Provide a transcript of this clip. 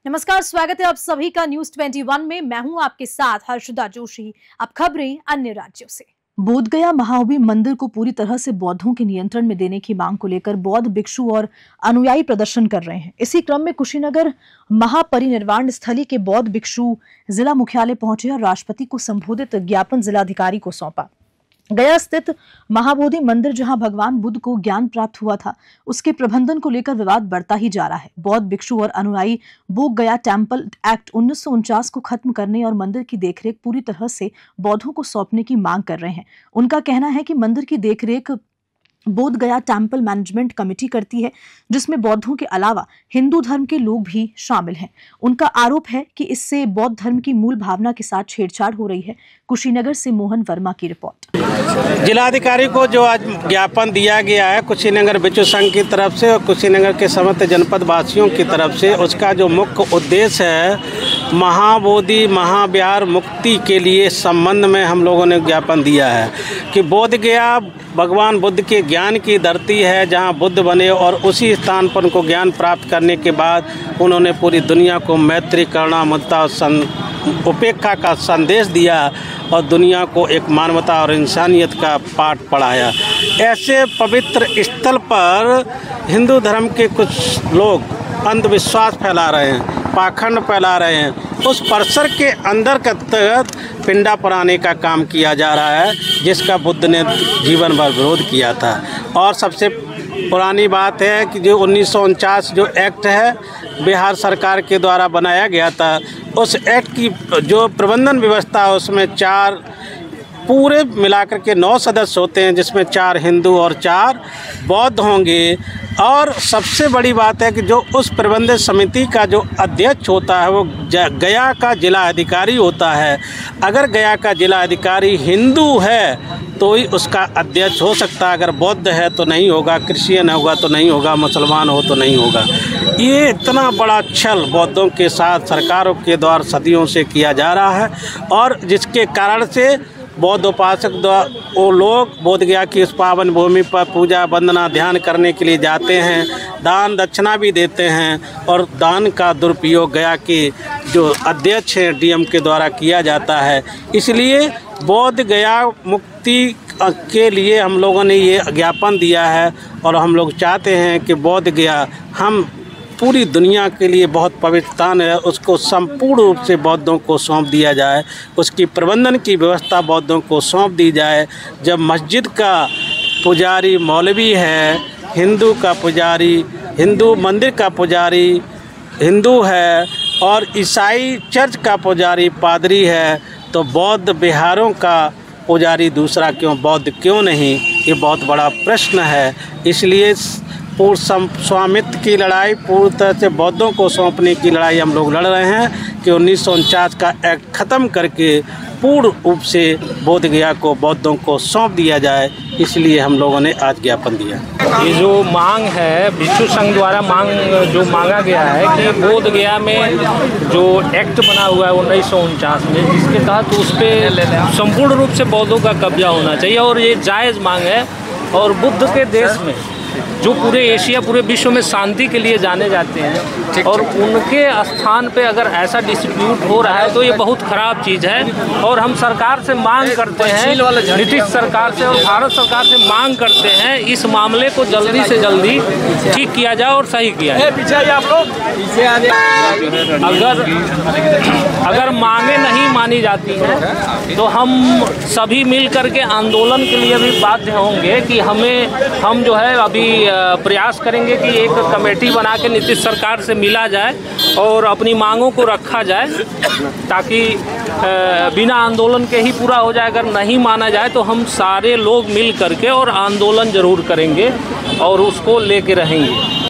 नमस्कार, स्वागत है आप सभी का न्यूज 21 में। मैं हूं आपके साथ हर्षदा जोशी। अब खबरें अन्य राज्यों से। बोधगया महाबोधि मंदिर को पूरी तरह से बौद्धों के नियंत्रण में देने की मांग को लेकर बौद्ध भिक्षु और अनुयायी प्रदर्शन कर रहे हैं। इसी क्रम में कुशीनगर महापरिनिर्वाण स्थली के बौद्ध भिक्षु जिला मुख्यालय पहुंचे और राष्ट्रपति को संबोधित ज्ञापन जिलाधिकारी को सौंपा। गया स्थित महाबोधि मंदिर, जहां भगवान बुद्ध को ज्ञान प्राप्त हुआ था, उसके प्रबंधन को लेकर विवाद बढ़ता ही जा रहा है। बौद्ध भिक्षु और अनुयायी बोध गया टेम्पल एक्ट 1949 को खत्म करने और मंदिर की देखरेख पूरी तरह से बौद्धों को सौंपने की मांग कर रहे हैं। उनका कहना है कि मंदिर की देखरेख बोध गया टेम्पल मैनेजमेंट कमेटी करती है, जिसमें बौद्धों के अलावा हिंदू धर्म के लोग भी शामिल हैं। उनका आरोप है कि इससे बौद्ध धर्म की मूल भावना के साथ छेड़छाड़ हो रही है। कुशीनगर से मोहन वर्मा की रिपोर्ट। जिलाधिकारी को जो आज ज्ञापन दिया गया है कुशीनगर भिक्षु संघ की तरफ से और कुशीनगर के समस्त जनपद वासियों की तरफ से, उसका जो मुख्य उद्देश्य है महाबोधि महाविहार मुक्ति के लिए संबंध में हम लोगों ने ज्ञापन दिया है कि बोध गया भगवान बुद्ध के ज्ञान की धरती है, जहां बुद्ध बने और उसी स्थान पर उनको ज्ञान प्राप्त करने के बाद उन्होंने पूरी दुनिया को मैत्री करुणा ममता और उपेक्षा का संदेश दिया और दुनिया को एक मानवता और इंसानियत का पाठ पढ़ाया। ऐसे पवित्र स्थल पर हिंदू धर्म के कुछ लोग अंधविश्वास फैला रहे हैं, पाखंड फैला रहे हैं। उस परिसर के अंदर के तहत पिंडा पराने का काम किया जा रहा है, जिसका बुद्ध ने जीवन भर विरोध किया था। और सबसे पुरानी बात है कि जो 1949 जो एक्ट है बिहार सरकार के द्वारा बनाया गया था, उस एक्ट की जो प्रबंधन व्यवस्था है उसमें पूरे मिलाकर के 9 सदस्य होते हैं, जिसमें 4 हिंदू और 4 बौद्ध होंगे। और सबसे बड़ी बात है कि जो उस प्रबंधन समिति का जो अध्यक्ष होता है वो गया का जिला अधिकारी होता है। अगर गया का जिला अधिकारी हिंदू है तो ही उसका अध्यक्ष हो सकता है, अगर बौद्ध है तो नहीं होगा, क्रिश्चियन होगा तो नहीं होगा, मुसलमान हो तो नहीं होगा। ये इतना बड़ा छल बौद्धों के साथ सरकारों के द्वारा सदियों से किया जा रहा है और जिसके कारण से बौद्ध उपासक वो लोग बोध गया की इस पावन भूमि पर पूजा वंदना ध्यान करने के लिए जाते हैं, दान दक्षिणा भी देते हैं और दान का दुरुपयोग गया के जो अध्यक्ष हैं डीएम के द्वारा किया जाता है। इसलिए बोध गया मुक्ति के लिए हम लोगों ने ये ज्ञापन दिया है और हम लोग चाहते हैं कि बोध गया हम पूरी दुनिया के लिए बहुत पवित्र स्थान है, उसको संपूर्ण रूप से बौद्धों को सौंप दिया जाए, उसकी प्रबंधन की व्यवस्था बौद्धों को सौंप दी जाए। जब मस्जिद का पुजारी मौलवी है, हिंदू का पुजारी हिंदू मंदिर का पुजारी हिंदू है और ईसाई चर्च का पुजारी पादरी है, तो बौद्ध विहारों का पुजारी दूसरा क्यों, बौद्ध क्यों नहीं? ये बहुत बड़ा प्रश्न है। इसलिए पूर्ण स्वामित्व की लड़ाई, पूरी तरह से बौद्धों को सौंपने की लड़ाई हम लोग लड़ रहे हैं कि 1949 का एक्ट ख़त्म करके पूर्ण रूप से बोध गया को बौद्धों को सौंप दिया जाए। इसलिए हम लोगों ने आज ज्ञापन दिया। ये जो मांग है भिक्षु संघ द्वारा जो मांगा गया है कि बोध गया में जो एक्ट बना हुआ है 1949 में, जिसके तहत उस पर संपूर्ण रूप से बौद्धों का कब्जा होना चाहिए और ये जायज़ मांग है। और बुद्ध के देश में जो पूरे एशिया पूरे विश्व में शांति के लिए जाने जाते हैं और उनके स्थान पे अगर ऐसा डिस्प्यूट हो रहा है तो ये बहुत ख़राब चीज़ है। और हम सरकार से मांग करते हैं, नीतीश सरकार से और भारत सरकार से मांग करते हैं इस मामले को जल्दी से जल्दी ठीक किया जाए और सही किया जाए। अगर मांगे नहीं मानी जाती हैं तो हम सभी मिल करके आंदोलन के लिए भी बाध्य होंगे कि हम जो है अभी प्रयास करेंगे कि एक कमेटी बना के नीतीश सरकार से मिला जाए और अपनी मांगों को रखा जाए, ताकि बिना आंदोलन के ही पूरा हो जाए। अगर नहीं माना जाए तो हम सारे लोग मिल करके और आंदोलन ज़रूर करेंगे और उसको लेके रहेंगे।